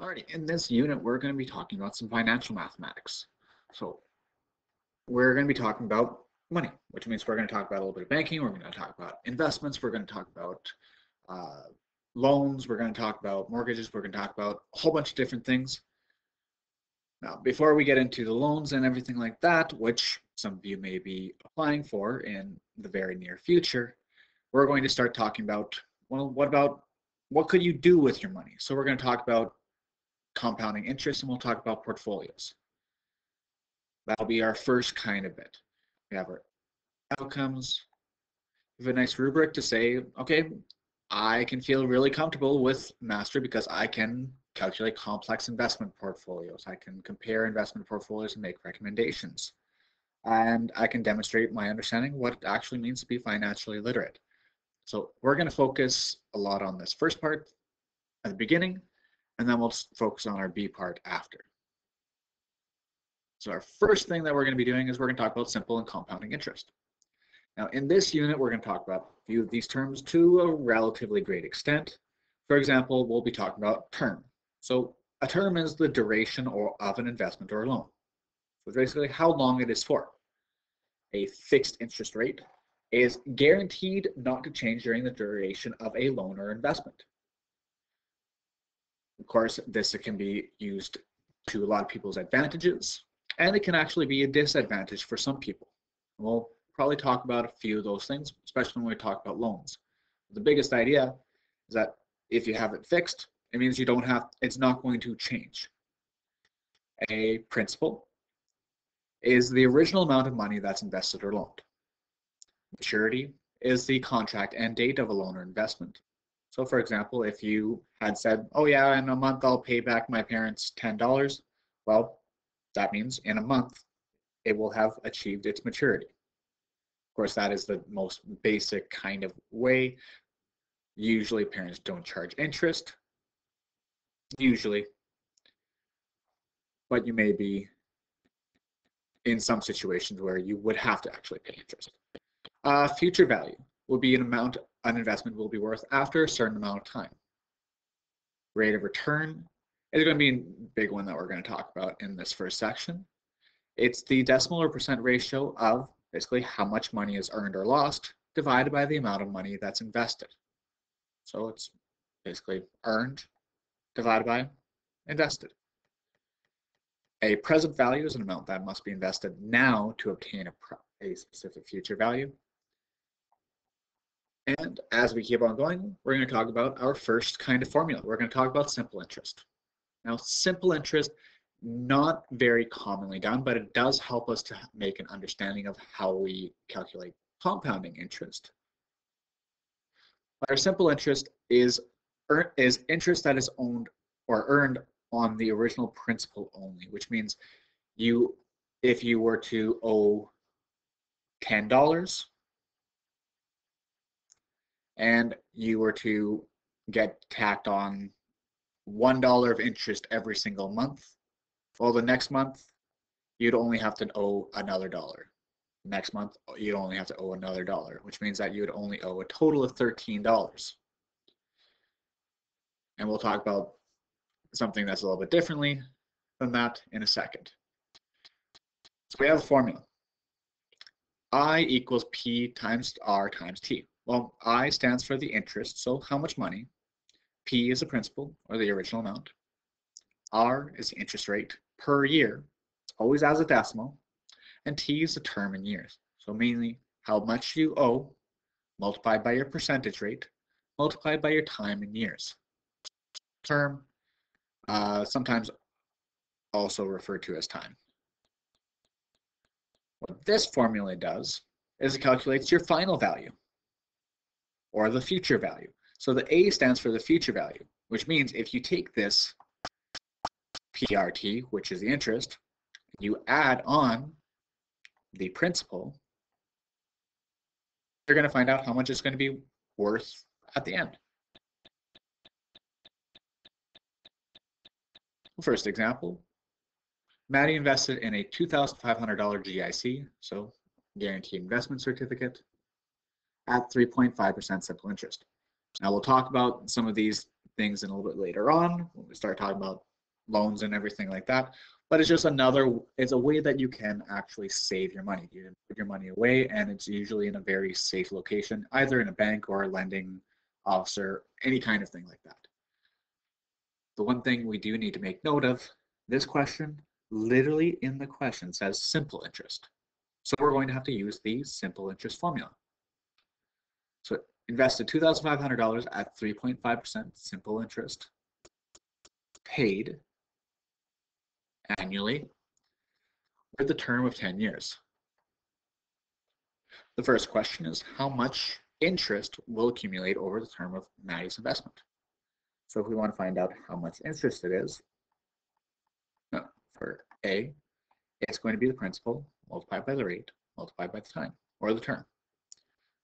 Alrighty, in this unit, we're going to be talking about some financial mathematics. So we're going to be talking about money, which means we're going to talk about a little bit of banking. We're going to talk about investments. We're going to talk about uh, loans. We're going to talk about mortgages. We're going to talk about a whole bunch of different things. Now, before we get into the loans and everything like that, which some of you may be applying for in the very near future, we're going to start talking about, well, what could you do with your money? So we're going to talk about compounding interest, and we'll talk about portfolios. That'll be our first kind of bit. We have our outcomes. We have a nice rubric to say, okay, I can feel really comfortable with Mastery because I can calculate complex investment portfolios. I can compare investment portfolios and make recommendations. And I can demonstrate my understanding of what it actually means to be financially literate. So we're going to focus a lot on this first part at the beginning, and then we'll focus on our B part after. So our first thing that we're going to be doing is we're going to talk about simple and compounding interest. Now in this unit, we're going to talk about a few of these terms to a relatively great extent. For example, we'll be talking about term. So a term is the duration of an investment or a loan. So basically how long it is for. A fixed interest rate is guaranteed not to change during the duration of a loan or investment. Of course, this can be used to a lot of people's advantages, and it can actually be a disadvantage for some people. We'll probably talk about a few of those things, especially when we talk about loans. The biggest idea is that if you have it fixed, it means it's not going to change. A principal is the original amount of money that's invested or loaned. Maturity is the contract end date of a loan or investment. So for example, if you had said, oh yeah, in a month I'll pay back my parents $10, well, that means in a month it will have achieved its maturity. Of course, that is the most basic kind of way. Usually parents don't charge interest, usually, but you may be in some situations where you would have to actually pay interest. Future value will be an amount an investment will be worth after a certain amount of time. Rate of return is going to be a big one that we're going to talk about in this first section. It's the decimal or percent ratio of basically how much money is earned or lost divided by the amount of money that's invested. So it's basically earned divided by invested. A present value is an amount that must be invested now to obtain a specific future value. And as we keep on going, we're going to talk about our first kind of formula. We're going to talk about simple interest. Now, simple interest, not very commonly done, but it does help us to make an understanding of how we calculate compounding interest. Our simple interest is interest that is owned or earned on the original principal only, which means if you were to owe $10 and you were to get tacked on $1 of interest every single month, well, the next month you'd only have to owe another dollar. Next month you'd only have to owe another dollar, which means that you would only owe a total of $13. And we'll talk about something that's a little bit differently than that in a second. So we have a formula. I equals P times R times T. Well, I stands for the interest, so how much money. P is the principal, or the original amount. R is the interest rate per year. It's always as a decimal. And T is the term in years. So mainly how much you owe multiplied by your percentage rate multiplied by your time in years. Term, sometimes also referred to as time. What this formula does is it calculates your final value or the future value. So the A stands for the future value, which means if you take this PRT, which is the interest, you add on the principal, you're going to find out how much it's going to be worth at the end. First example, Maddie invested in a $2,500 GIC, so guaranteed investment certificate, at 3.5% simple interest. Now we'll talk about some of these things in a little bit later on when we start talking about loans and everything like that. But it's a way that you can actually save your money. You can put your money away, and it's usually in a very safe location, either in a bank or a lending officer, any kind of thing like that. The one thing we do need to make note of, this question, literally in the question says simple interest. So we're going to have to use the simple interest formula. So invested $2,500 at 3.5% simple interest, paid annually for the term of 10 years. The first question is, how much interest will accumulate over the term of Maddie's investment? So if we want to find out how much interest it is, for A, it's going to be the principal multiplied by the rate multiplied by the time, or the term.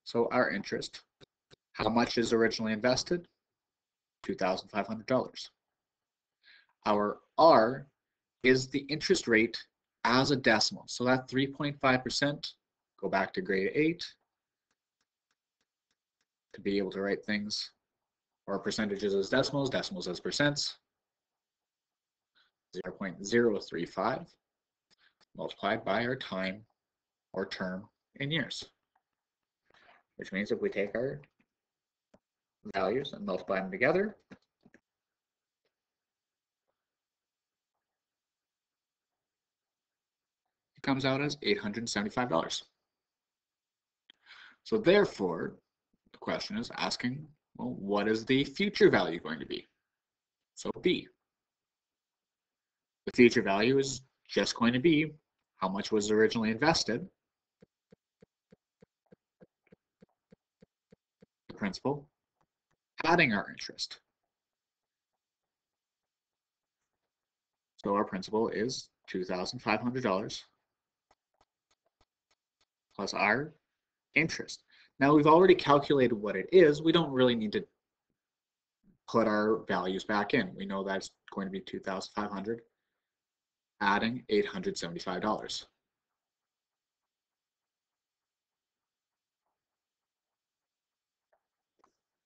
So our interest, how much is originally invested? $2,500. Our R is the interest rate as a decimal. So that 3.5%, go back to grade 8 to be able to write things, or percentages as decimals, decimals as percents. 0.035 multiplied by our time or term in years. Which means if we take our values and multiply them together, it comes out as $875. So therefore, the question is asking, well, what is the future value going to be? So B. The future value is just going to be how much was originally invested, the principal, adding our interest. So our principal is $2,500 plus our interest. Now we've already calculated what it is. We don't really need to put our values back in. We know that's going to be $2,500 adding $875.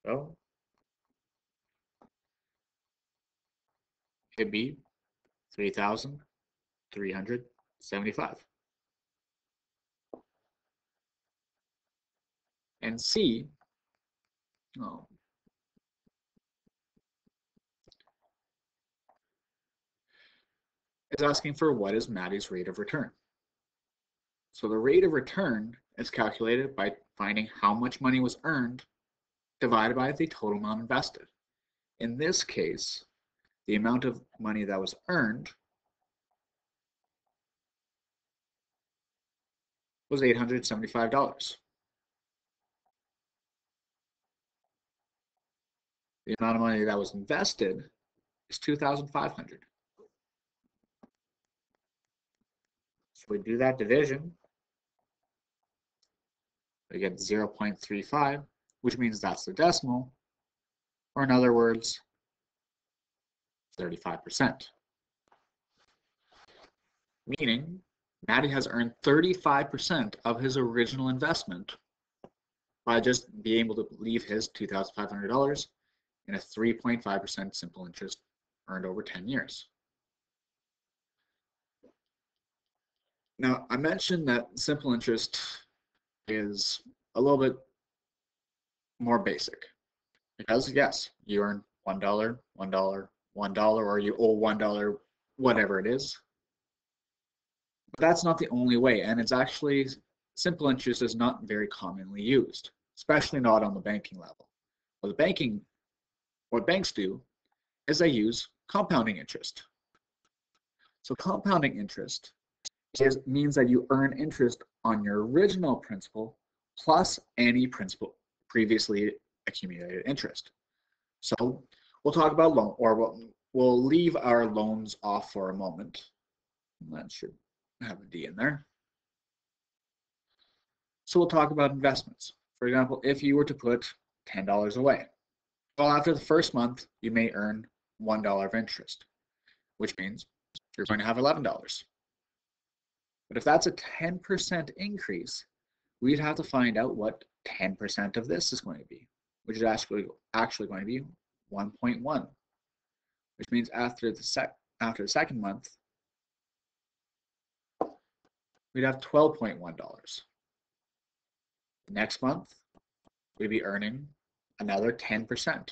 So it'd be $3,375. And C, is asking for what is Maddie's rate of return. So the rate of return is calculated by finding how much money was earned divided by the total amount invested. In this case, the amount of money that was earned was $875. The amount of money that was invested is $2,500. So we do that division, we get 0.35, which means that's the decimal, or in other words, 35%. Meaning, Maddie has earned 35% of his original investment by just being able to leave his $2,500 in a 3.5% simple interest earned over 10 years. Now, I mentioned that simple interest is a little bit more basic because, yes, you earn $1, $1, $1, or you owe $1, whatever it is. But that's not the only way, and it's actually, simple interest is not very commonly used, especially not on the banking level. What banks do is they use compounding interest. So compounding interest means that you earn interest on your original principal plus any principal previously accumulated interest. So we'll talk about loan, or we'll leave our loans off for a moment. That should have a D in there. So we'll talk about investments. For example, if you were to put $10 away, well, after the first month, you may earn $1 of interest, which means you're going to have $11. But if that's a 10% increase, we'd have to find out what 10% of this is going to be, which is actually going to be 1.1, which means after the after the second month, we'd have $12.1. Next month, we'd be earning another 10%.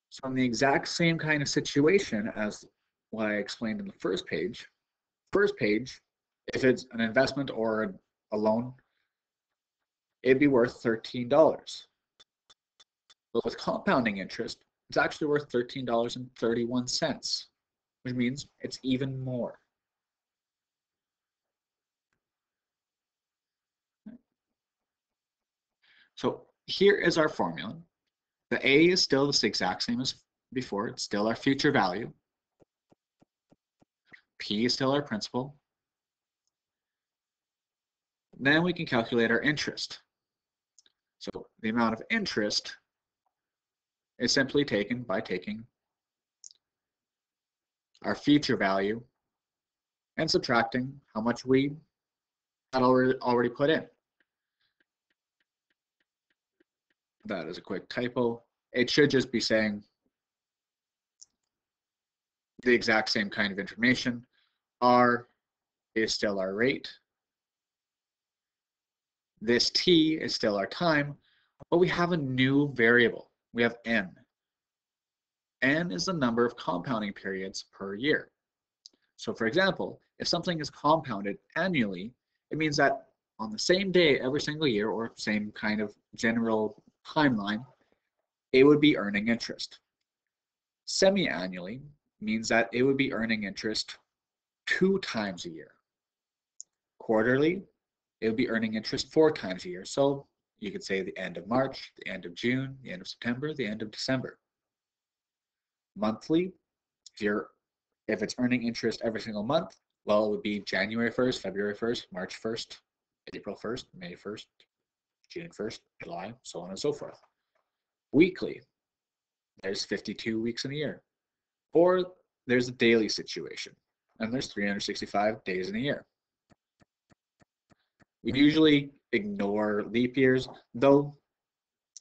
So in the exact same kind of situation as what I explained in the first page, if it's an investment or a loan, it'd be worth $13. But with compounding interest, it's actually worth $13.31, which means it's even more. So here is our formula. The A is still the exact same as before. It's still our future value. P is still our principal. Then we can calculate our interest. So the amount of interest is simply taken by taking our future value and subtracting how much we had already put in. That is a quick typo. It should just be saying the exact same kind of information. R is still our rate. This T is still our time, but we have a new variable. We have N. N is the number of compounding periods per year. So for example, if something is compounded annually, it means that on the same day every single year, or same kind of general timeline, it would be earning interest. Semi-annually means that it would be earning interest 2 times a year. Quarterly, it would be earning interest 4 times a year. So you could say the end of March, the end of June, the end of September, the end of December. Monthly, if it's earning interest every single month, well, it would be January 1st, February 1st, March 1st, April 1st, May 1st, June 1st, July, so on and so forth. Weekly, there's 52 weeks in a year. Or there's a daily situation, and there's 365 days in a year. We usually ignore leap years, though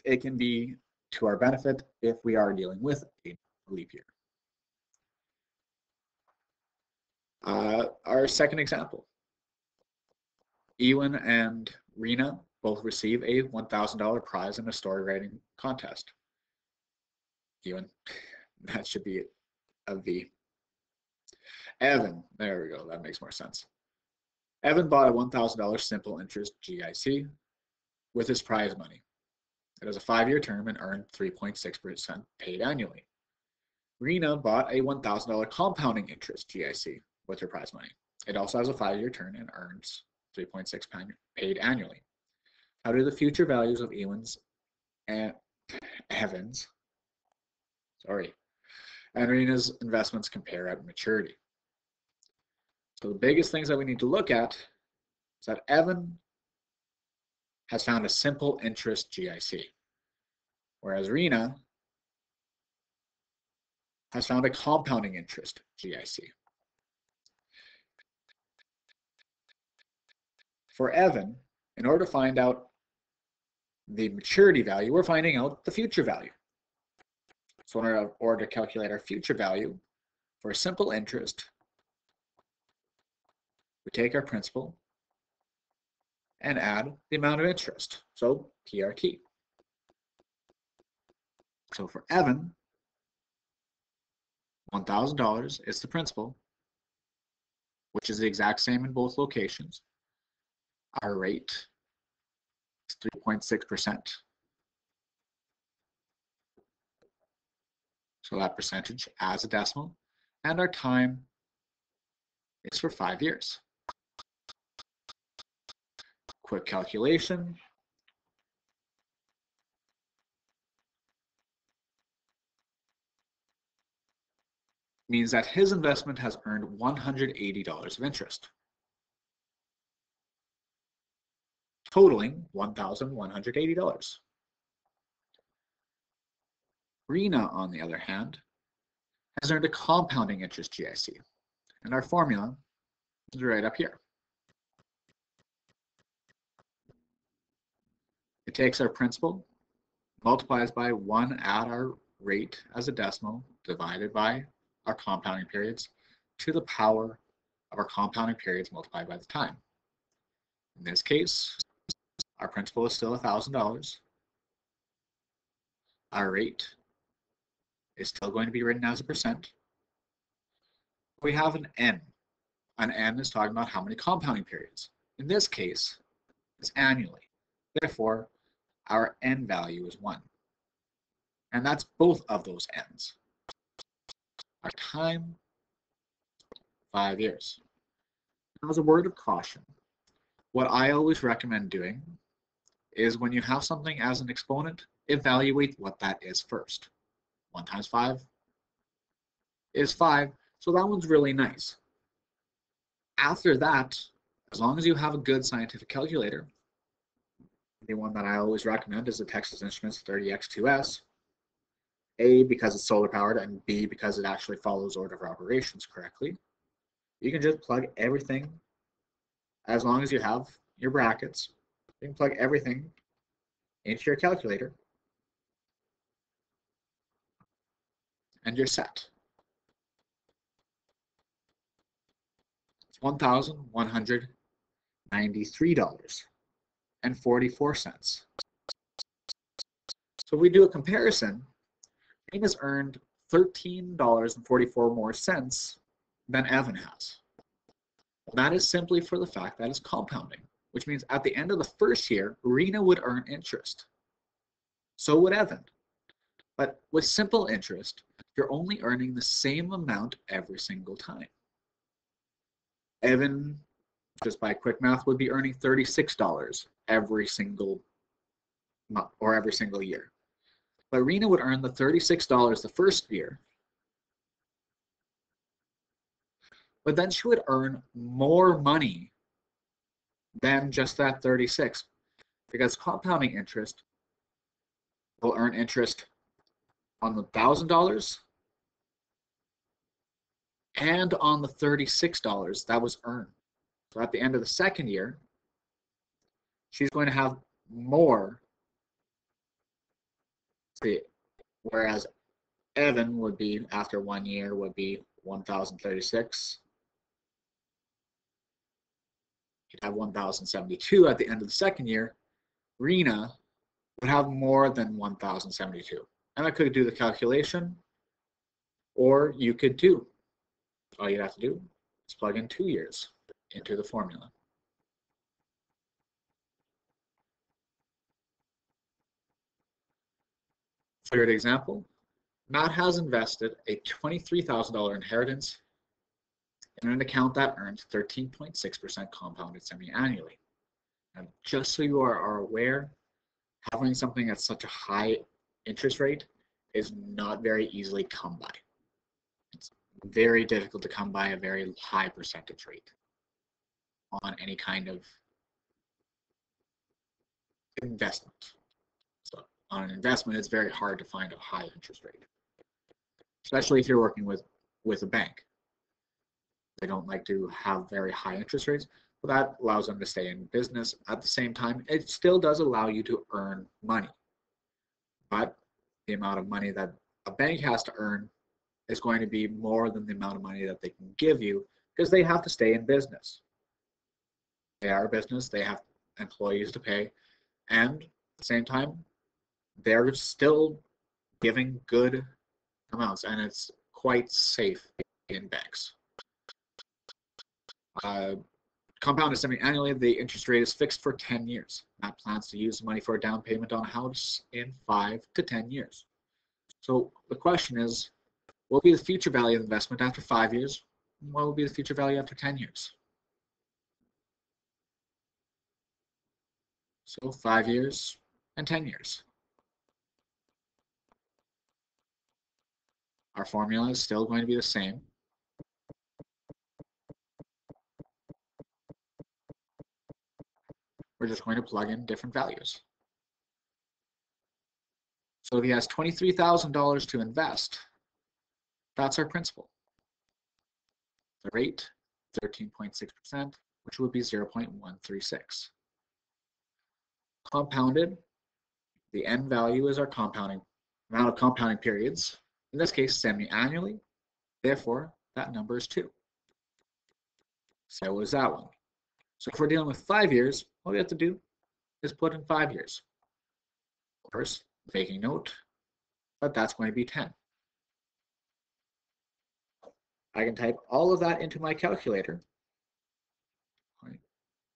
it can be to our benefit if we are dealing with a leap year. Our second example, Ewan and Rena both receive a $1,000 prize in a story writing contest. Ewan, that should be a V. Evan, there we go, that makes more sense. Evan bought a $1,000 simple interest GIC with his prize money. It has a 5-year term and earned 3.6% paid annually. Rena bought a $1,000 compounding interest GIC with her prize money. It also has a 5-year term and earns 3.6% paid annually. How do the future values of Ewan's and Evan's, and Rena's investments compare at maturity? So the biggest things that we need to look at is that Evan has found a simple interest GIC, whereas Rena has found a compounding interest GIC. For Evan, in order to find out the maturity value, we're finding out the future value. So in order to calculate our future value for a simple interest, we take our principal and add the amount of interest, so PRT. So for Evan, $1,000 is the principal, which is the exact same in both locations. Our rate is 3.6%. So that percentage as a decimal, and our time is for 5 years. Quick calculation. Means that his investment has earned $180 of interest, totaling $1,180. Rena, on the other hand, has earned a compounding interest GIC, and our formula is right up here. It takes our principal, multiplies by 1 at our rate as a decimal, divided by our compounding periods, to the power of our compounding periods multiplied by the time. In this case, our principal is still $1,000. Our rate is still going to be written as a percent. We have an N. An N is talking about how many compounding periods. In this case, it's annually. Therefore, our N value is 1. And that's both of those N's. Our time, 5 years. Now, as a word of caution, what I always recommend doing is when you have something as an exponent, evaluate what that is first. 1 times 5 is 5, so that one's really nice. After that, as long as you have a good scientific calculator, the one that I always recommend is the Texas Instruments 30X2S, A, because it's solar powered, and B, because it actually follows order of operations correctly. You can just plug everything, as long as you have your brackets, you can plug everything into your calculator, and you're set. It's $1,193.44. So if we do a comparison, Jane has earned $13.44 more cents than Evan has. That is simply for the fact that it's compounding, which means at the end of the first year, Rena would earn interest. So would Evan. But with simple interest, you're only earning the same amount every single time. Evan, just by quick math, would be earning $36 every single month or every single year. But Rena would earn the $36 the first year, but then she would earn more money than just that 36, because compounding interest will earn interest on the $1,000 and on the $36 that was earned. So at the end of the second year, she's going to have more. See, whereas Evan would be, after 1 year, would be 1,036. He'd have 1,072 at the end of the second year. Rena would have more than 1,072. And I could do the calculation, or you could do. All you'd have to do is plug in 2 years into the formula. Third example, Matt has invested a $23,000 inheritance in an account that earns 13.6% compounded semi-annually. And just so you are aware, having something at such a high interest rate is not very easily come by. It's very difficult to come by a very high percentage rate on any kind of investment. So on an investment, it's very hard to find a high interest rate, especially if you're working with a bank. They don't like to have very high interest rates, but that allows them to stay in business. At the same time, it still does allow you to earn money, but the amount of money that a bank has to earn is going to be more than the amount of money that they can give you, because they have to stay in business. They are a business, they have employees to pay, and at the same time, they're still giving good amounts, and it's quite safe in banks. Compounded semi-annually, the interest rate is fixed for 10 years. Matt plans to use the money for a down payment on a house in 5 to 10 years. So the question is, what will be the future value of the investment after 5 years? What will be the future value after 10 years? So 5 years and 10 years. Our formula is still going to be the same. We're just going to plug in different values. So if he has $23,000 to invest, that's our principal. The rate, 13.6%, which would be 0.136. Compounded the end value is our amount of compounding periods, in this case semi-annually, therefore that number is 2. So is that one. So if we're dealing with 5 years, all we have to do is put in 5 years. Of course, making note that that's going to be 10. I can type all of that into my calculator.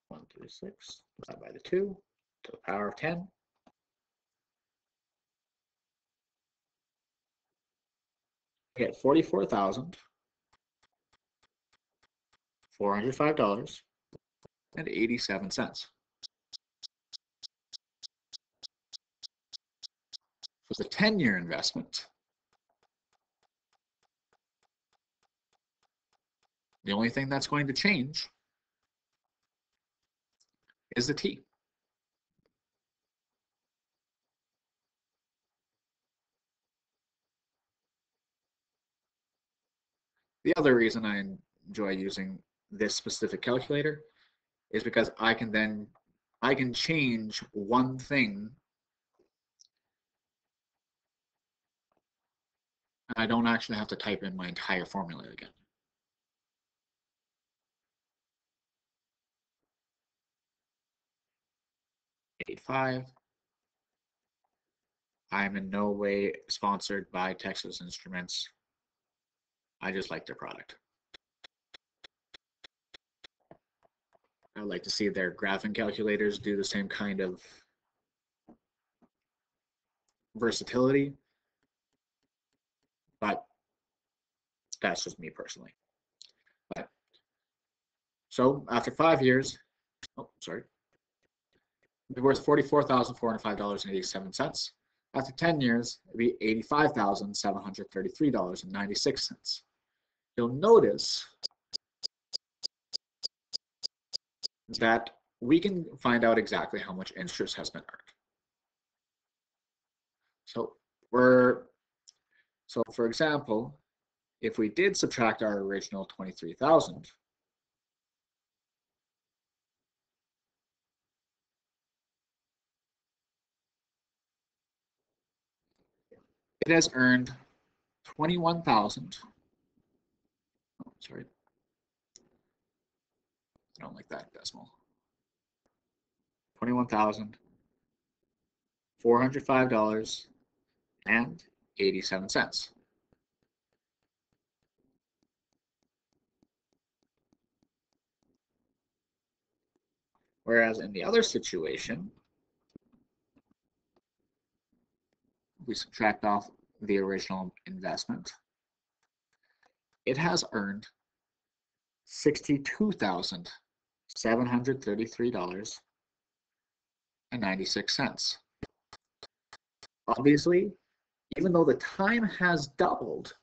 136 divided by the 2 to the power of 10. Get $44,405.87. For the 10-year investment, the only thing that's going to change is the T. The other reason I enjoy using this specific calculator is because I can change one thing. I don't actually have to type in my entire formula again. $8.5. I'm in no way sponsored by Texas Instruments. I just like their product. I would like to see their graphing calculators do the same kind of versatility, but that's just me personally. But, so after 5 years, it'd be worth $44,405.87. After 10 years, it'd be $85,733.96. You'll notice that we can find out exactly how much interest has been earned. So for example, if we did subtract our original 23,000, it has earned 21,000. Oh, sorry. I don't like that decimal. $21,405.87. Whereas in the other situation, we subtract off the original investment, it has earned $62,733.96. Obviously, even though the time has doubled,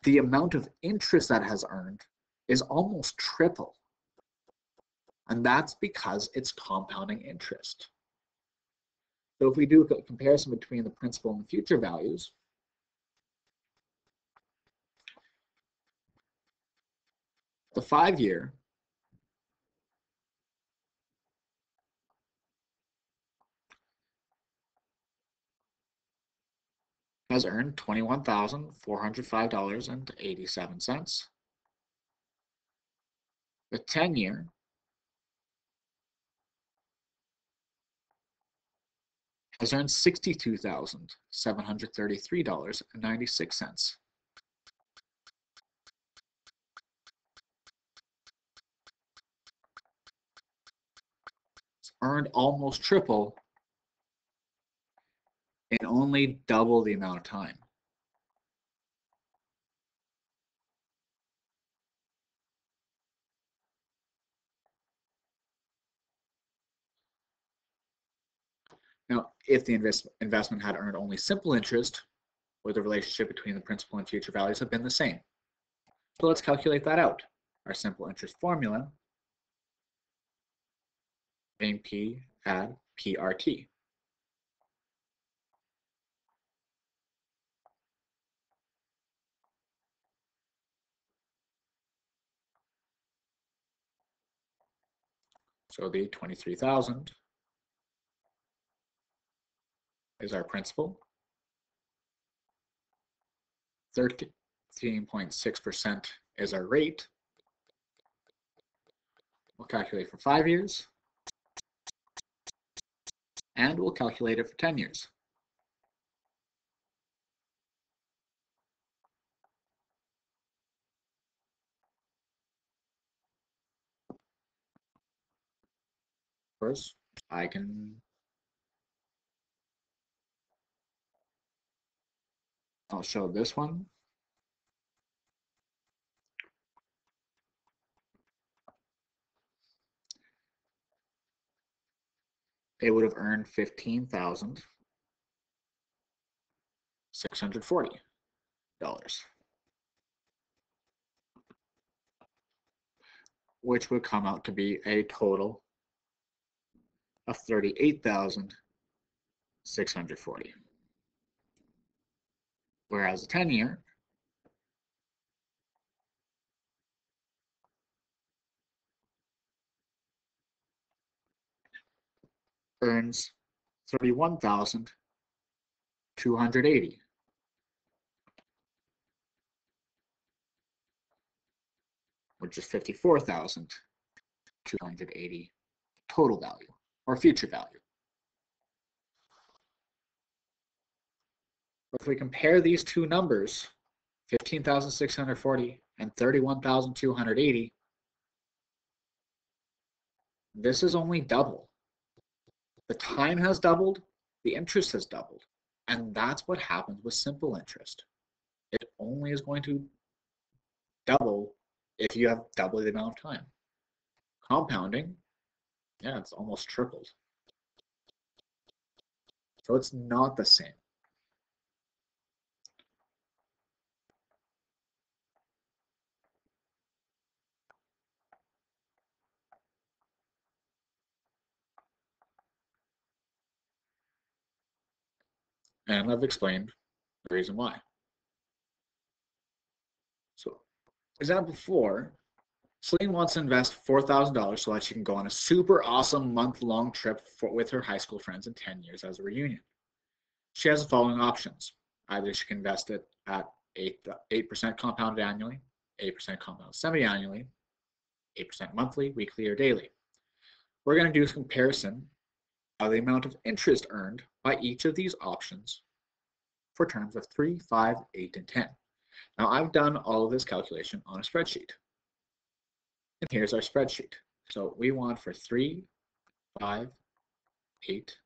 the amount of interest that has earned is almost triple. And that's because it's compounding interest. So if we do a comparison between the principal and future values, the 5-year has earned $21,405.87. The 10-year has earned $62,733.96. It's earned almost triple in only double the amount of time. Now, if the investment had earned only simple interest, would the relationship between the principal and future values have been the same? So let's calculate that out. Our simple interest formula being P add PRT. So the 23,000 is our principal. 13.6% is our rate. We'll calculate for 5 years. And we'll calculate it for 10 years. First, I'll show this one. It would have earned $15,640, which would come out to be a total of $38,640. Whereas a 10-year earns $31,280. Which is $54,280 total value or future value. If we compare these two numbers, 15,640 and 31,280, this is only double. The time has doubled, the interest has doubled, and that's what happens with simple interest. It only is going to double if you have double the amount of time. Compounding, yeah, it's almost tripled. So it's not the same. And I've explained the reason why. So, example 4, Celine wants to invest $4,000 so that she can go on a super awesome month-long trip with her high school friends in 10 years as a reunion. She has the following options. Either she can invest it at 8% compounded annually, 8% compounded semi-annually, 8% monthly, weekly, or daily. We're going to do a comparison of the amount of interest earned by each of these options for terms of 3, 5, 8, and 10. Now, I've done all of this calculation on a spreadsheet. And here's our spreadsheet. So we want for 3, 5, 8,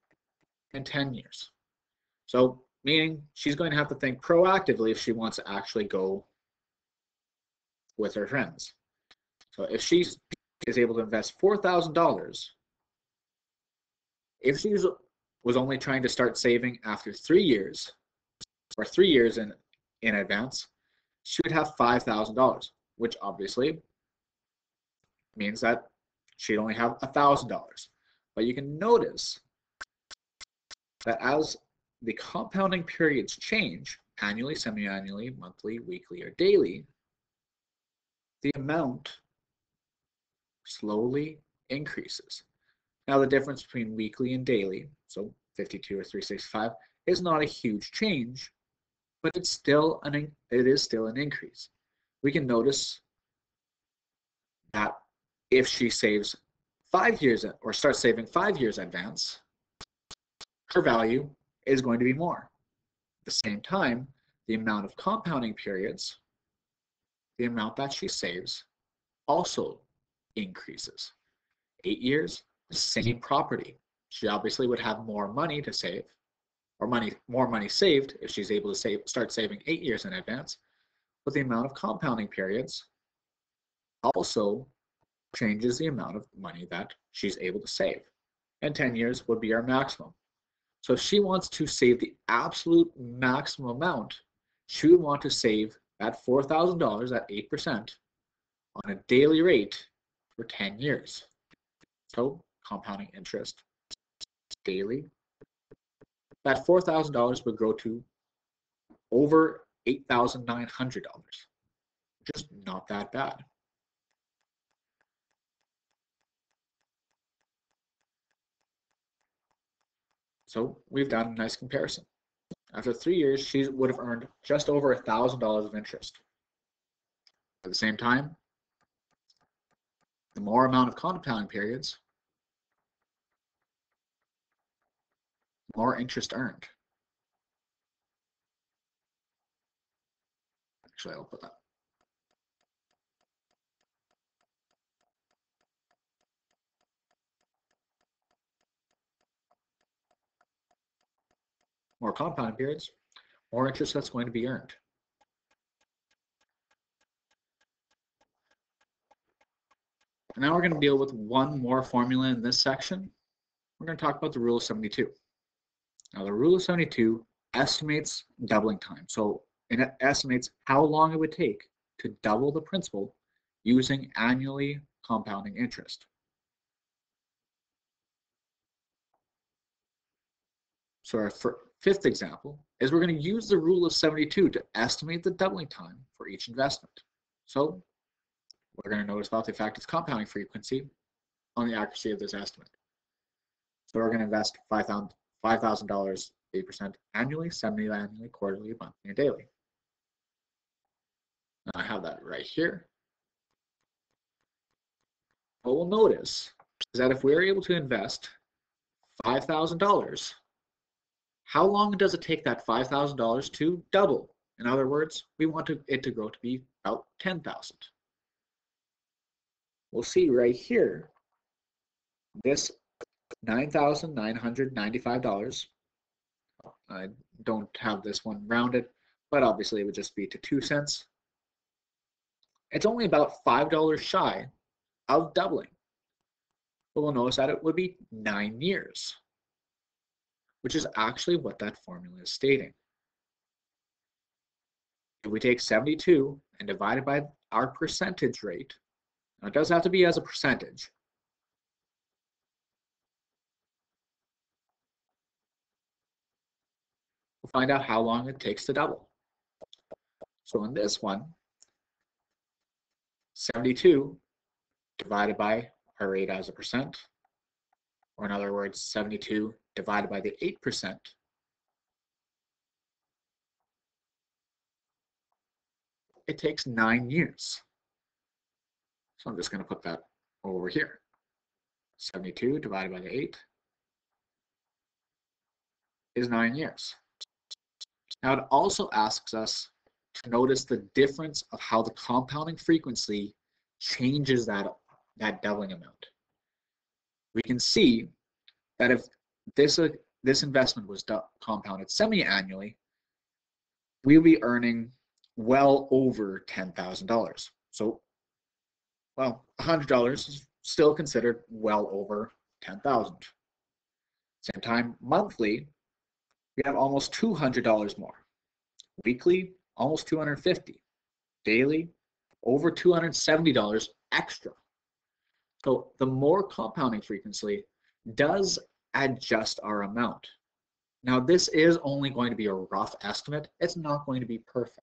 and 10 years. So meaning she's going to have to think proactively if she wants to actually go with her friends. So if she is able to invest $4,000, if she was only trying to start saving after 3 years, or 3 years in advance, she would have $5,000, which obviously means that she'd only have $1,000. But you can notice that as the compounding periods change, annually, semi-annually, monthly, weekly, or daily, the amount slowly increases. Now the difference between weekly and daily, so 52 or 365, is not a huge change, but it is still an increase. We can notice that if she saves 5 years or starts saving 5 years in advance, her value is going to be more. At the same time, the amount of compounding periods, the amount that she saves, also increases. 8 years, the same property. She obviously would have more money to save, or more money saved if she's able to start saving 8 years in advance. But the amount of compounding periods also changes the amount of money that she's able to save. And 10 years would be our maximum. So if she wants to save the absolute maximum amount, she would want to save that $4,000 at 8% on a daily rate for 10 years. So compounding interest daily, that $4,000 would grow to over $8,900, just not that bad. So we've done a nice comparison. After 3 years, she would have earned just over $1,000 of interest. At the same time, the more amount of compounding periods, more interest earned. Actually, I'll put that. More compounding periods, more interest that's going to be earned. And now we're going to deal with one more formula in this section. We're going to talk about the rule of 72. Now, the rule of 72 estimates doubling time. So it estimates how long it would take to double the principal using annually compounding interest. So our fifth example is we're going to use the rule of 72 to estimate the doubling time for each investment. So we're going to notice about the effect of compounding frequency on the accuracy of this estimate. So we're going to invest $5,000, 8% annually, 70 annually, quarterly, monthly, and daily. Now I have that right here. What we'll notice is that if we're able to invest $5,000, how long does it take that $5,000 to double? In other words, we want it to grow to be about 10,000. We'll see right here, this $9,995. I don't have this one rounded, but obviously it would just be to 2 cents. It's only about $5 shy of doubling. But we'll notice that it would be 9 years, which is actually what that formula is stating. If we take 72 and divide it by our percentage rate, now it does have to be as a percentage. We'll find out how long it takes to double. So in this one, 72 divided by our rate as a percent, or in other words, 72 divided by the 8%, it takes 9 years. So I'm just going to put that over here. 72 divided by the 8 is 9 years. Now it also asks us to notice the difference of how the compounding frequency changes that doubling amount. We can see that if this investment was compounded semi-annually, we'll be earning well over $10,000. So, well, $100 is still considered well over $10,000. Same time, monthly, we have almost $200 more. Weekly, almost $250. Daily, over $270 extra. So the more compounding frequency does adjust our amount. Now, this is only going to be a rough estimate. It's not going to be perfect,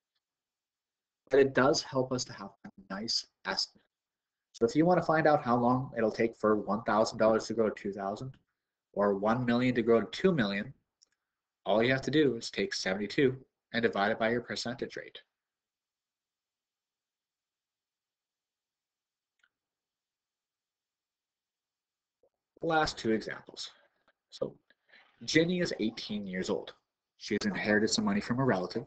but it does help us to have a nice estimate. So if you want to find out how long it'll take for $1,000 to grow to $2,000 or $1 million to grow to $2 million, all you have to do is take 72 and divide it by your percentage rate. The last two examples. So Jenny is 18 years old. She has inherited some money from a relative.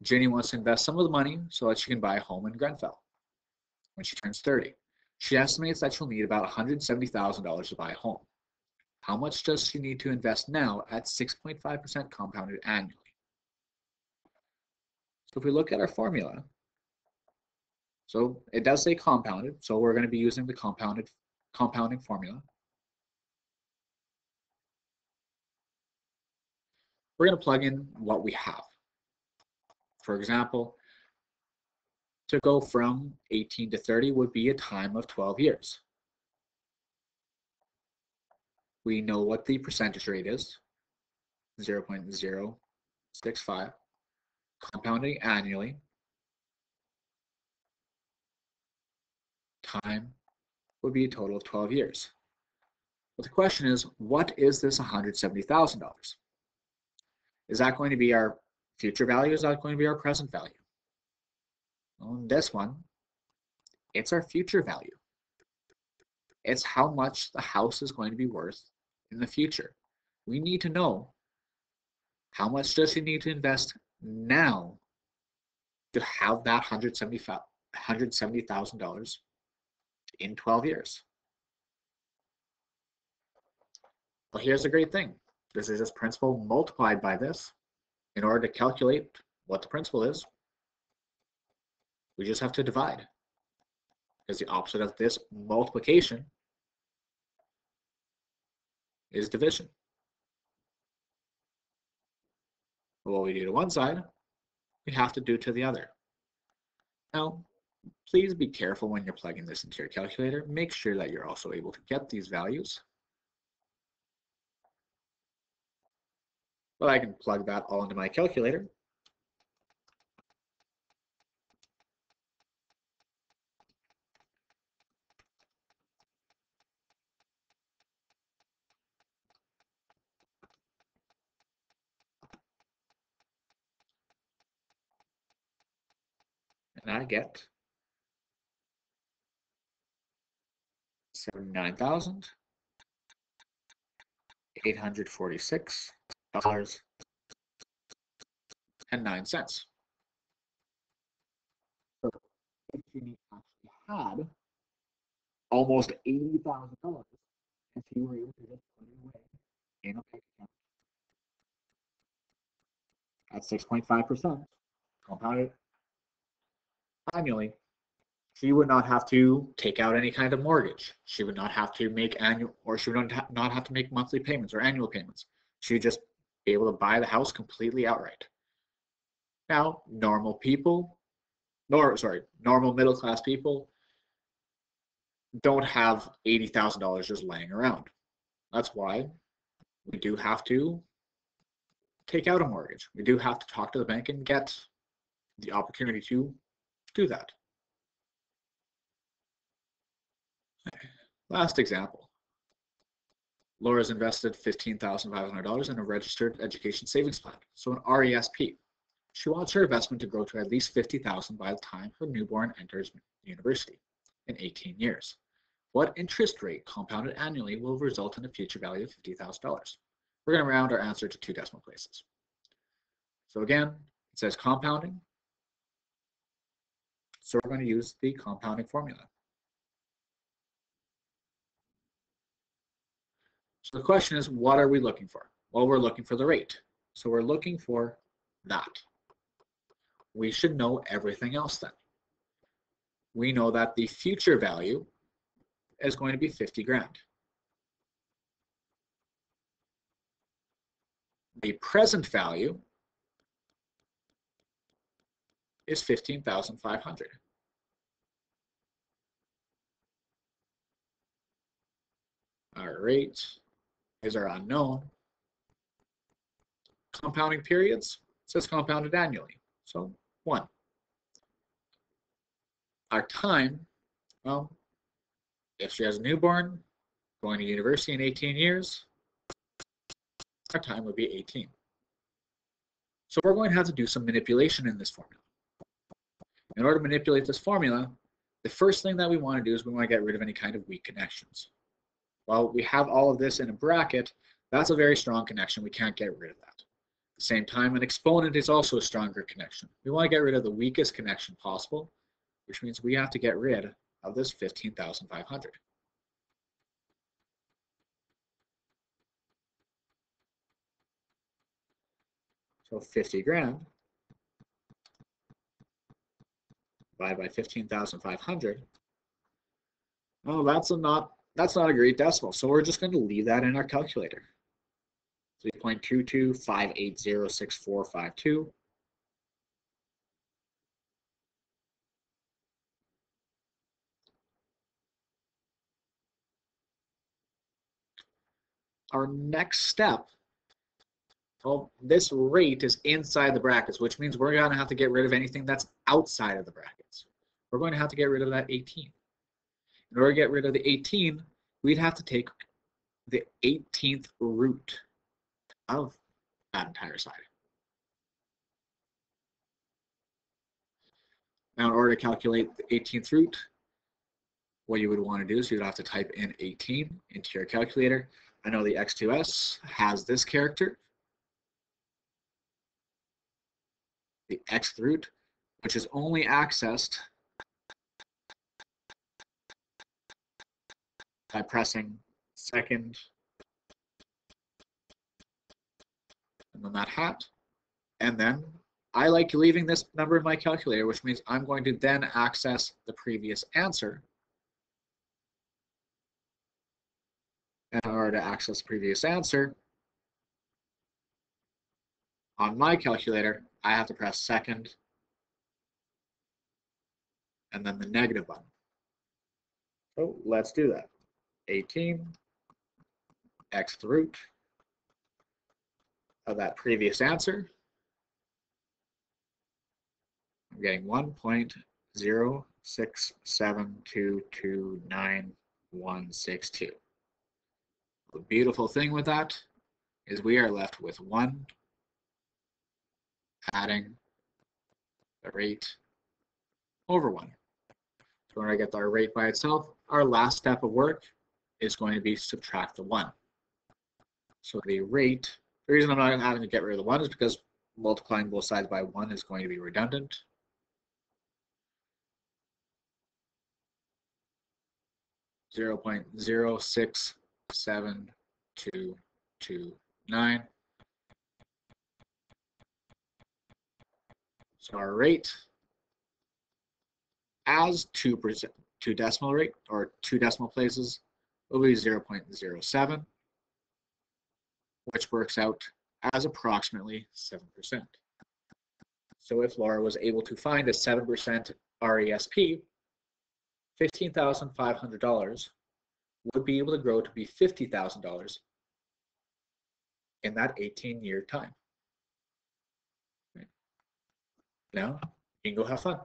Jenny wants to invest some of the money so that she can buy a home in Grenfell when she turns 30. She estimates that she'll need about $170,000 to buy a home. How much does she need to invest now at 6.5% compounded annually? So if we look at our formula, so it does say compounded, so we're going to be using the compounding formula. We're going to plug in what we have. For example, to go from 18 to 30 would be a time of 12 years. We know what the percentage rate is, 0.065, compounding annually. Time would be a total of 12 years. But the question is, what is this $170,000? Is that going to be our future value? Is that going to be our present value? On this one, it's our future value. It's how much the house is going to be worth in the future. We need to know how much does he need to invest now to have that $170,000 in 12 years. Well, here's the great thing. This is just principal multiplied by this. In order to calculate what the principal is, we just have to divide. Because the opposite of this multiplication is division. What we do to one side, we have to do to the other. Now, please be careful when you're plugging this into your calculator. Make sure that you're also able to get these values. But I can plug that all into my calculator. And I get $79,846.09. So if you actually had almost $80,000 if you were able to just put it away in a bank account at 6.5% compounded annually, she would not have to take out any kind of mortgage. She would not have to make annual, or she would not have to make monthly payments or annual payments. She would just be able to buy the house completely outright. Now, normal middle class people don't have $80,000 just laying around. That's why we do have to take out a mortgage. We do have to talk to the bank and get the opportunity to do that. Last example. Laura's invested $15,500 in a registered education savings plan, so an RESP. She wants her investment to grow to at least $50,000 by the time her newborn enters university in 18 years. What interest rate compounded annually will result in a future value of $50,000? We're going to round our answer to 2 decimal places. So again, it says compounding. So we're going to use the compounding formula. So the question is, what are we looking for? Well, we're looking for the rate. So we're looking for that. We should know everything else then. We know that the future value is going to be 50 grand. The present value is 15,500. Our rate is our unknown. Compounding periods, it says compounded annually. So 1. Our time, well, if she has a newborn, going to university in 18 years, our time would be 18. So we're going to have to do some manipulation in this formula. In order to manipulate this formula, the first thing that we want to do is we want to get rid of any kind of weak connections. While we have all of this in a bracket, that's a very strong connection. We can't get rid of that. At the same time, an exponent is also a stronger connection. We want to get rid of the weakest connection possible, which means we have to get rid of this 15,500. So 50 grand divided by 15,500. Oh, that's not a great decimal. So we're just going to leave that in our calculator. 3.225806.452. Our next step, well, this rate is inside the brackets, which means we're going to have to get rid of anything that's outside of the brackets. We're going to have to get rid of that 18. In order to get rid of the 18, we'd have to take the 18th root of that entire side. Now, in order to calculate the 18th root, what you would want to do is you'd have to type in 18 into your calculator. I know the X2S has this character, the xth root, which is only accessed by pressing second and then that hat. And then I like leaving this number in my calculator, which means I'm going to then access the previous answer. And in order to access the previous answer, on my calculator, I have to press second and then the negative button. So let's do that. 18 xth root of that previous answer. I'm getting 1.067229162. The beautiful thing with that is we are left with 1 adding the rate over 1. So when I get our rate by itself, our last step of work is going to be subtract the 1. So the rate, the reason I'm not having to get rid of the 1 is because multiplying both sides by 1 is going to be redundant. .0.067229. So our rate as two decimal rate or 2 decimal places will be 0.07, which works out as approximately 7%. So if Laura was able to find a 7% RESP, $15,500 would be able to grow to be $50,000 in that 18-year time. Now, you can go have fun.